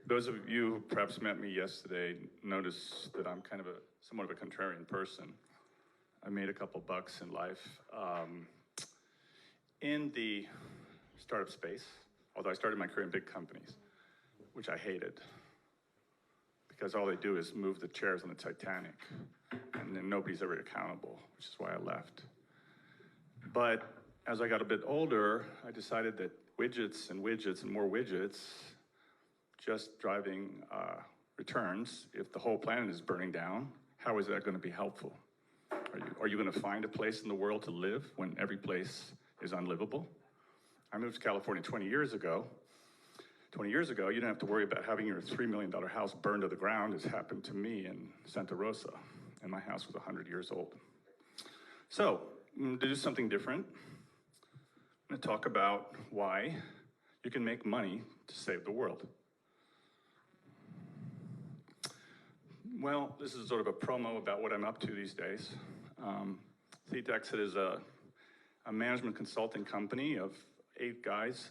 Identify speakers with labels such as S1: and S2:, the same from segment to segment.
S1: Those of you who perhaps met me yesterday notice that I'm kind of somewhat of a contrarian person. I made a couple bucks in life in the startup space, although I started my career in big companies, which I hated, because all they do is move the chairs on the Titanic, and then nobody's ever accountable, which is why I left. But as I got a bit older, I decided that widgets and widgets and more widgets just driving returns, if the whole planet is burning down, how is that going to be helpful? Are you going to find a place in the world to live when every place is unlivable? I moved to California 20 years ago. 20 years ago, you didn't have to worry about having your $3 million house burned to the ground, as happened to me in Santa Rosa, and my house was 100 years old. So, to do something different, I'm going to talk about why you can make money to save the world. Well, this is sort of a promo about what I'm up to these days. SEED2EXIT is a management consulting company of 8 guys.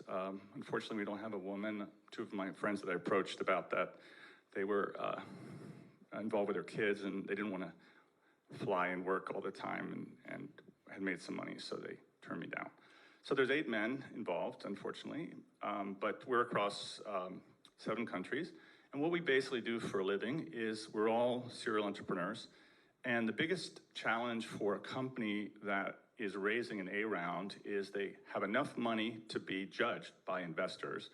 S1: Unfortunately, we don't have a woman. 2 of my friends that I approached about that, they were involved with their kids and they didn't want to fly and work all the time and had made some money, so they turned me down. So there's 8 men involved, unfortunately, but we're across 7 countries. And what we basically do for a living is we're all serial entrepreneurs. And the biggest challenge for a company that is raising an A round is they have enough money to be judged by investors,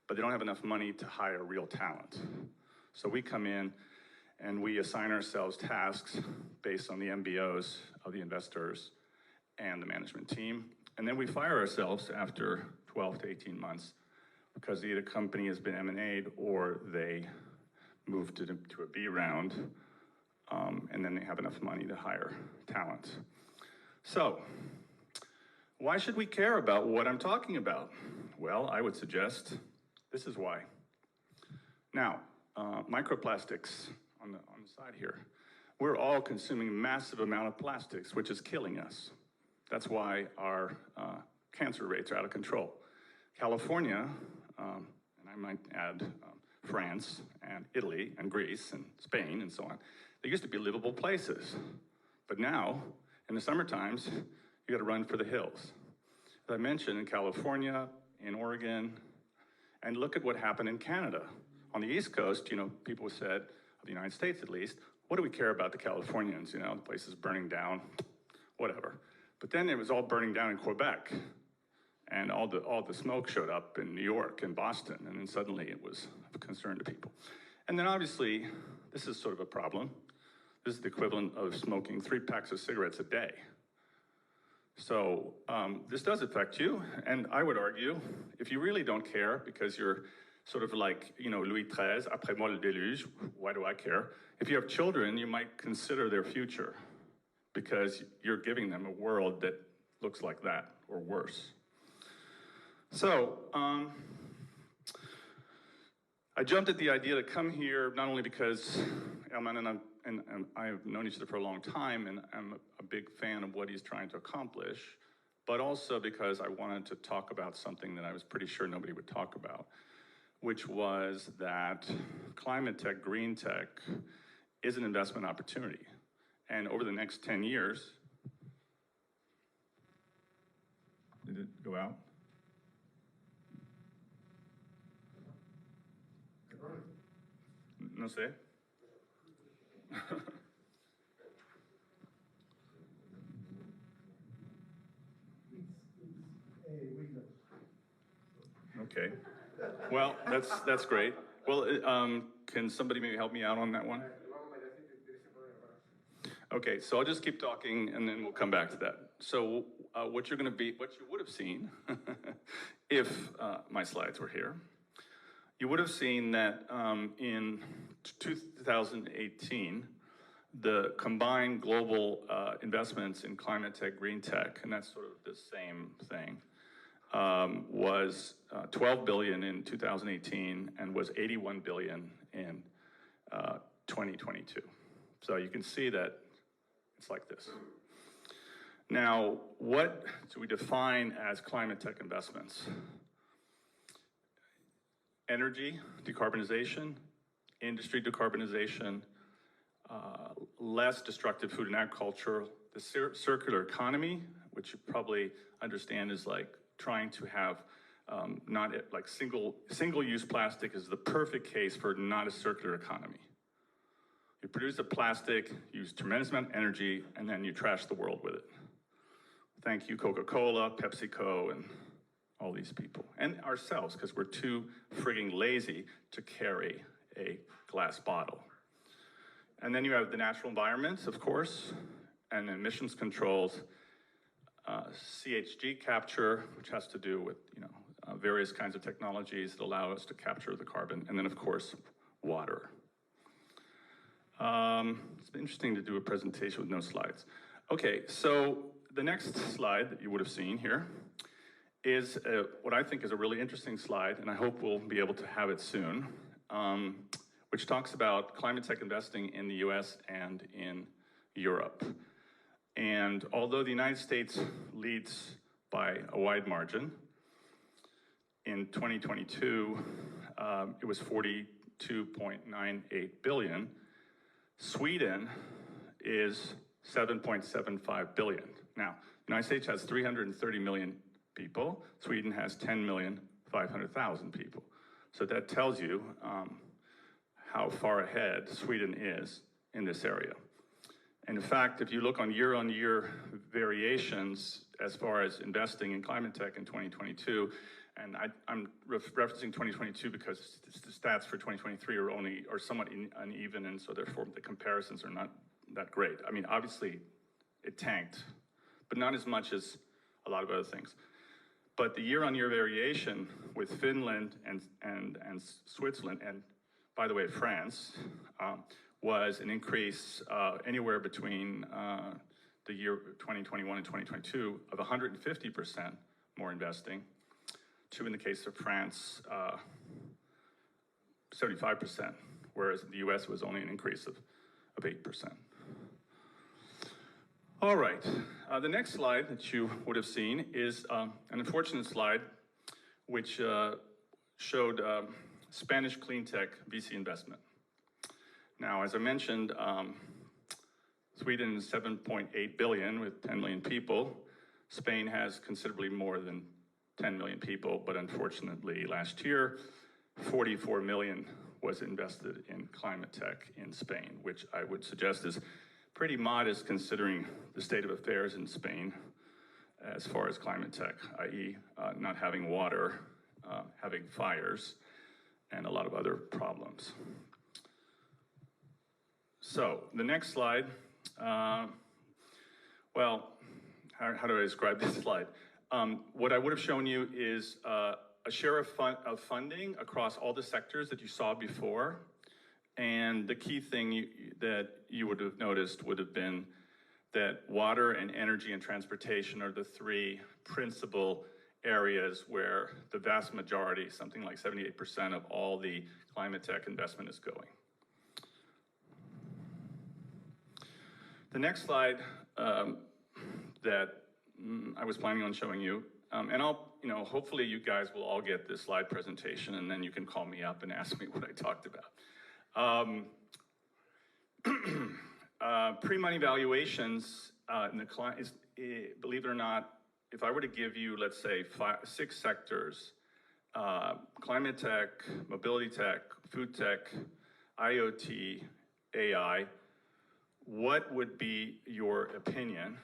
S1: but they don't have enough money to hire real talent. So we come in and we assign ourselves tasks based on the MBOs of the investors and the management team. And then we fire ourselves after 12 to 18 months because either company has been M&A'd or they moved to a B round, and then they have enough money to hire talent. So, why should we care about what I'm talking about? Well, I would suggest this is why. Now, microplastics on the side here. We're all consuming a massive amount of plastics, which is killing us. That's why our cancer rates are out of control. California, and I might add France and Italy and Greece and Spain and so on, they used to be livable places. But now, in the summer times, you gotta run for the hills. As I mentioned, in California, in Oregon, and look at what happened in Canada. On the East Coast, you know, people said, of the United States at least, what do we care about the Californians? You know, the place is burning down, whatever. But then it was all burning down in Quebec. And all the smoke showed up in New York and Boston, and then suddenly it was of concern to people. And then obviously, this is sort of a problem. This is the equivalent of smoking 3 packs of cigarettes a day. So this does affect you, and I would argue, if you really don't care because you're sort of like, you know, Louis XIII, après moi le déluge, why do I care? If you have children, you might consider their future because you're giving them a world that looks like that or worse. So, I jumped at the idea to come here not only because Elman and I have known each other for a long time and I'm a big fan of what he's trying to accomplish, but also because I wanted to talk about something that I was pretty sure nobody would talk about, which was that climate tech, green tech, is an investment opportunity. And over the next 10 years, did it go out? No sé. Okay. Well, that's great. Well, can somebody maybe help me out on that one? Okay, so I'll just keep talking and then we'll come back to that. So what you would have seen if my slides were here, you would have seen that in 2018, the combined global investments in climate tech, green tech, and that's sort of the same thing, was 12 billion in 2018 and was 81 billion in 2022. So you can see that it's like this. Now, what do we define as climate tech investments? energy decarbonization, industry decarbonization, less destructive food and agriculture, the circular economy, which you probably understand is like trying to have not like single-use plastic is the perfect case for not a circular economy. You produce a plastic, use tremendous amount of energy, and then you trash the world with it. Thank you, Coca-Cola, PepsiCo, and all these people. And ourselves, because we're too frigging lazy to carry a glass bottle. And then you have the natural environment, of course, and emissions controls, CHG capture, which has to do with, various kinds of technologies that allow us to capture the carbon, and then, of course, water. It's been interesting to do a presentation with no slides. Okay, so the next slide that you would have seen here is what I think is a really interesting slide, and I hope we'll be able to have it soon, which talks about climate tech investing in the US and in Europe. And although the United States leads by a wide margin, in 2022, it was 42.98 billion. Sweden is 7.75 billion. Now, the United States has 330 million people. Sweden has 10,500,000 people. So that tells you how far ahead Sweden is in this area. And in fact, if you look on year variations as far as investing in climate tech in 2022, and I'm referencing 2022 because the stats for 2023 are somewhat uneven, and so therefore the comparisons are not that great. I mean, obviously it tanked, but not as much as a lot of other things. But the year-on-year variation with Finland and Switzerland, and by the way, France, was an increase anywhere between the year 2021 and 2022 of 150% more investing, to, in the case of France, 75%, whereas in the US was only an increase of 8%. All right, the next slide that you would have seen is an unfortunate slide which showed Spanish clean tech VC investment. Now, as I mentioned, Sweden is 7.8 billion with 10 million people. Spain has considerably more than 10 million people, but unfortunately last year, 44 million was invested in climate tech in Spain, which I would suggest is pretty modest considering the state of affairs in Spain as far as climate tech, i.e. Not having water, having fires, and a lot of other problems. So the next slide, well, how do I describe this slide? What I would have shown you is a share of funding across all the sectors that you saw before. And the key thing that you would have noticed would have been that water and energy and transportation are the three principal areas where the vast majority, something like 78% of all the climate tech investment is going. The next slide that I was planning on showing you, and I'll, hopefully you guys will all get this slide presentation and then you can call me up and ask me what I talked about. Pre-money valuations in the client, believe it or not, if I were to give you, let's say, 6 sectors, climate tech, mobility tech, food tech, IoT, AI, what would be your opinion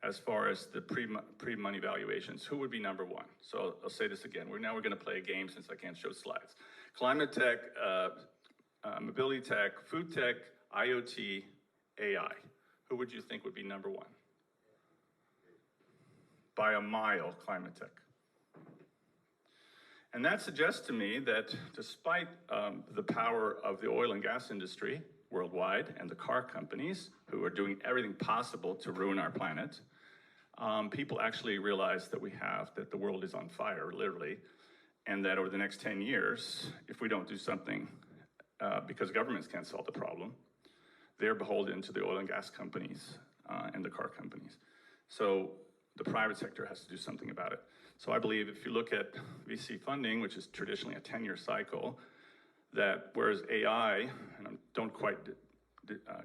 S1: as far as the pre-money valuations? Who would be number one? So I'll say this again. Now we're going to play a game since I can't show slides. Climate tech, mobility tech, food tech, IoT, AI. Who would you think would be number one? By a mile, climate tech. And that suggests to me that despite the power of the oil and gas industry worldwide and the car companies who are doing everything possible to ruin our planet, people actually realize that that the world is on fire, literally, and that over the next 10 years, if we don't do something, because governments can't solve the problem, they're beholden to the oil and gas companies and the car companies. So the private sector has to do something about it. So I believe if you look at VC funding, which is traditionally a 10-year cycle, that whereas AI, and I don't quite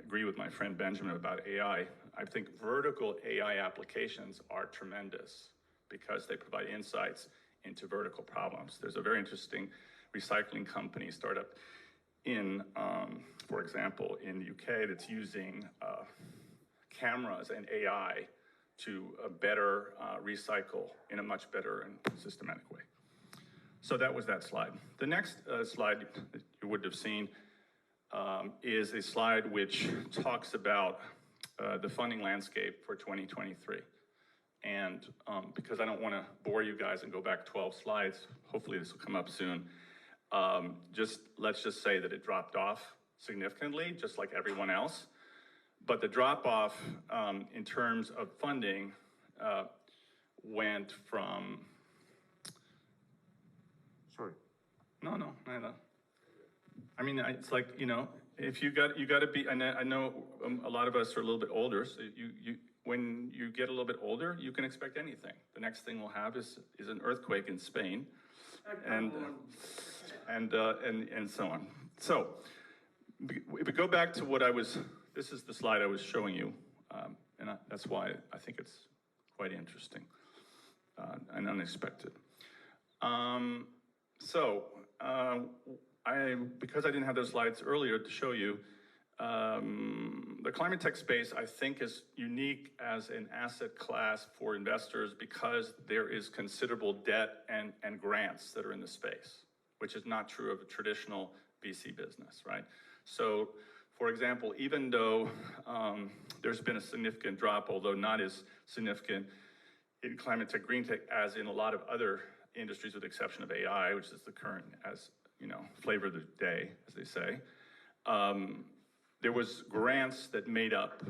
S1: agree with my friend Benjamin about AI, I think vertical AI applications are tremendous because they provide insights into vertical problems. There's a very interesting recycling company startup in, for example, in the UK that's using cameras and AI to better recycle in a much better and systematic way. So that was that slide. The next slide that you would have seen is a slide which talks about the funding landscape for 2023. And because I don't want to bore you guys and go back 12 slides, hopefully this will come up soon, let's just say that it dropped off significantly, just like everyone else. But the drop-off in terms of funding went from...
S2: Sorry.
S1: No. I mean, it's like, you know, if you got to be, and I know a lot of us are a little bit older, so when you get a little bit older, you can expect anything. The next thing we'll have is an earthquake in Spain, and so on. So, if we go back to what this is the slide I was showing you, and that's why I think it's quite interesting and unexpected. Because I didn't have those slides earlier to show you, the climate tech space, I think, is unique as an asset class for investors because there is considerable debt and grants that are in the space, which is not true of a traditional VC business, right? So, for example, even though there's been a significant drop, although not as significant in climate tech, green tech, as in a lot of other industries with the exception of AI, which is the current, as you know, flavor of the day, as they say, there was grants that made up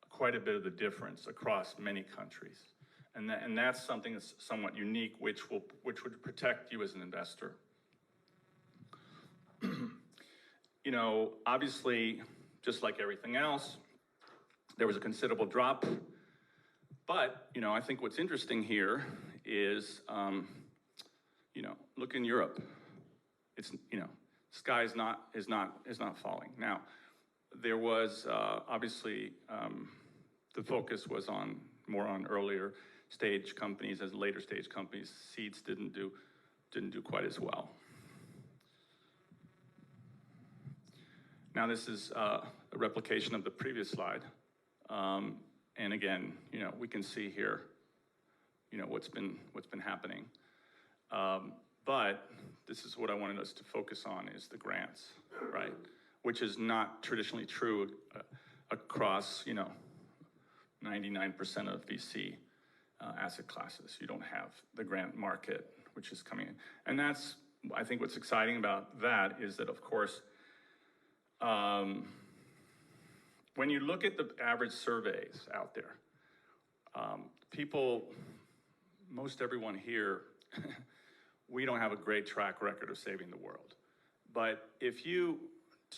S1: quite a bit of the difference across many countries. And that's something that's somewhat unique, which would protect you as an investor. You know, obviously, just like everything else, there was a considerable drop. But, you know, I think what's interesting here is, you know, look in Europe. It's, you know, sky is not falling. Now, there was obviously the focus was more on earlier stage companies as later stage companies. Seeds didn't do quite as well. Now this is a replication of the previous slide, and again, you know, we can see here, you know, what's been happening. But this is what I wanted us to focus on is the grants, right? Which is not traditionally true across, you know, 99% of VC asset classes. You don't have the grant market, which is coming in. And that's, I think what's exciting about that is that, of course, when you look at the average surveys out there, most everyone here, we don't have a great track record of saving the world. But if you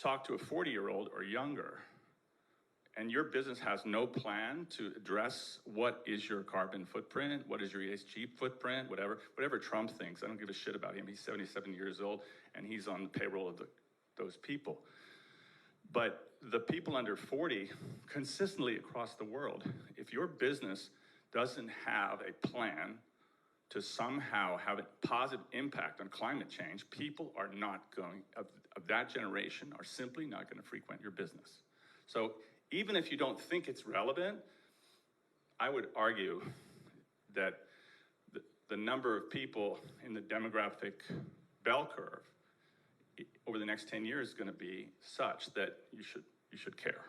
S1: talk to a 40-year-old or younger, and your business has no plan to address what is your carbon footprint, what is your ESG footprint, whatever Trump thinks, I don't give a shit about him. He's 77 years old, and he's on the payroll of those people. But the people under 40, consistently across the world, if your business doesn't have a plan to somehow have a positive impact on climate change, people are not going, of that generation, are simply not going to frequent your business. So even if you don't think it's relevant, I would argue that the number of people in the demographic bell curve over the next 10 years is going to be such that you should care.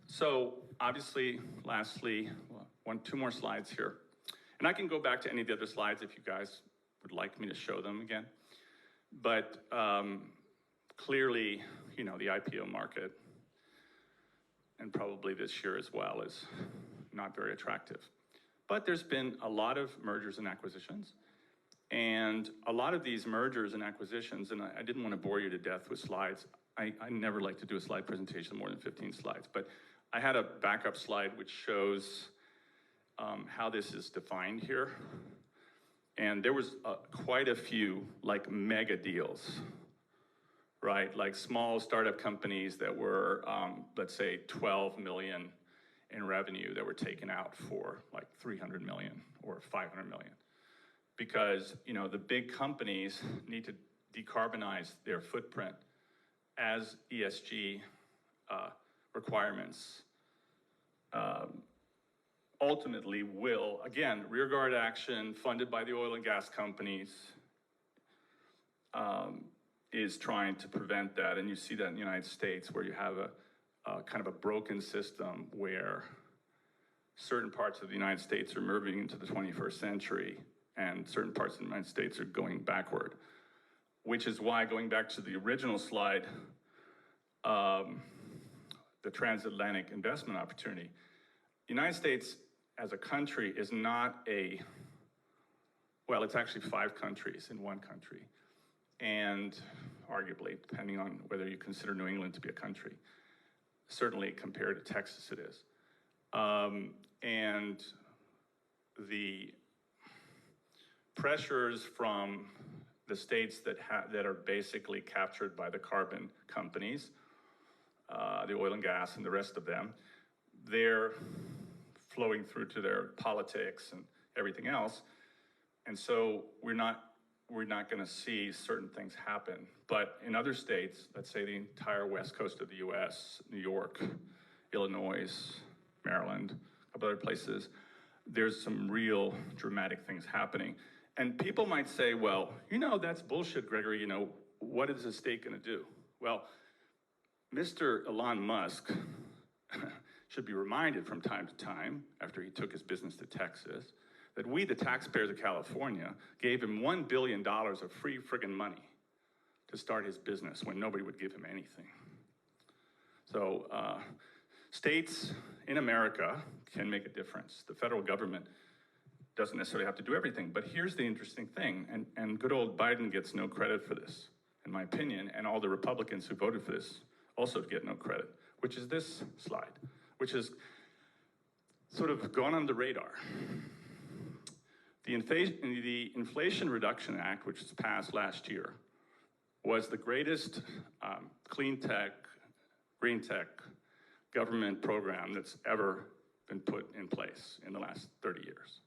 S1: So obviously, lastly, two more slides here. And I can go back to any of the other slides if you guys would like me to show them again. But clearly, you know, the IPO market, and probably this year as well, is not very attractive. But there's been a lot of mergers and acquisitions. And a lot of these mergers and acquisitions, and I didn't want to bore you to death with slides. I never like to do a slide presentation more than 15 slides. But I had a backup slide which shows how this is defined here. And there was quite a few like mega deals, right? Like small startup companies that were, let's say 12 million in revenue that were taken out for like 300 million or 500 million. Because, you know, the big companies need to decarbonize their footprint as ESG requirements ultimately will, again, rearguard action funded by the oil and gas companies is trying to prevent that. And you see that in the United States, where you have a kind of a broken system where certain parts of the United States are moving into the 21st century and certain parts of the United States are going backward. Which is why, going back to the original slide, the transatlantic investment opportunity, the United States as a country is not a, well, it's actually 5 countries in one country. And arguably, depending on whether you consider New England to be a country, certainly compared to Texas it is. And the pressures from the states that are basically captured by the carbon companies, the oil and gas and the rest of them, they're flowing through to their politics and everything else. And so we're not going to see certain things happen. But in other states, let's say the entire west coast of the US, New York, Illinois, Maryland, a couple other places, there's some real dramatic things happening. And people might say, well, you know, that's bullshit, Gregory. You know, what is the state going to do? Well, Mr. Elon Musk should be reminded from time to time, after he took his business to Texas, that we, the taxpayers of California, gave him $1 billion of free friggin' money to start his business when nobody would give him anything. So states in America can make a difference. The federal government doesn't necessarily have to do everything, but here's the interesting thing, and good old Biden gets no credit for this, in my opinion, and all the Republicans who voted for this also get no credit, which is this slide, which is sort of gone on the radar. The Inflation Reduction Act, which was passed last year, was the greatest clean tech, green tech government program that's ever been put in place in the last 30 years.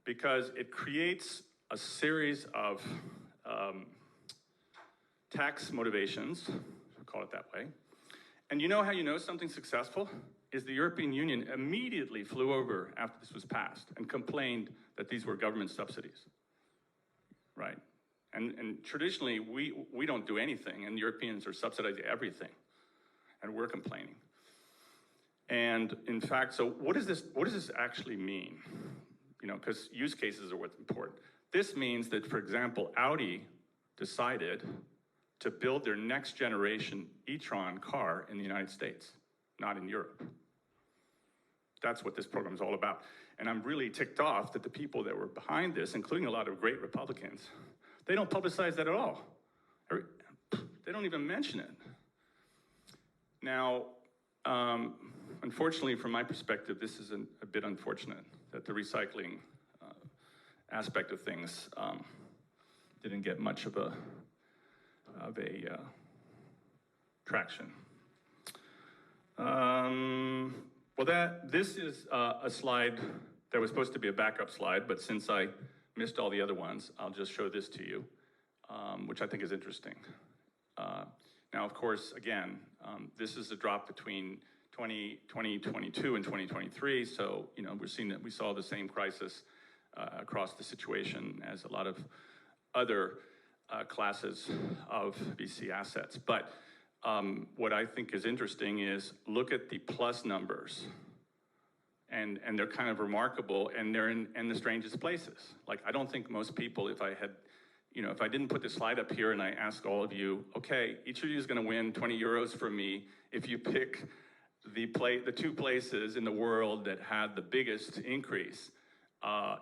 S1: Because it creates a series of tax motivations, we'll call it that way. And you know how you know something's successful? Is the European Union immediately flew over after this was passed and complained that these were government subsidies, right? And traditionally, we don't do anything, and the Europeans are subsidizing everything, and we're complaining. And in fact, so what does this actually mean? You know, because use cases are what's important. This means that, for example, Audi decided to build their next generation e-tron car in the United States, not in Europe. That's what this program is all about. And I'm really ticked off that the people that were behind this, including a lot of great Republicans, they don't publicize that at all. They don't even mention it. Now, unfortunately, from my perspective, this is a bit unfortunate that the recycling aspect of things didn't get much of a traction. Well, this is a slide that was supposed to be a backup slide, but since I missed all the other ones, I'll just show this to you, which I think is interesting. Now, of course, again, this is a drop between 2022 and 2023, so you know we saw the same crisis across the situation as a lot of other classes of VC assets. But what I think is interesting is look at the plus numbers, and they're kind of remarkable, and they're in the strangest places. Like, I don't think most people, if I didn't put this slide up here and I ask all of you, okay, each of you is going to win 20 euros from me if you pick the 2 places in the world that had the biggest increase,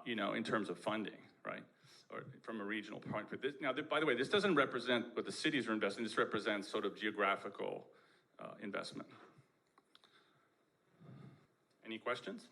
S1: in terms of funding, right? Or from a regional point. But now, by the way, this doesn't represent what the cities are investing. This represents sort of geographical investment. Any questions?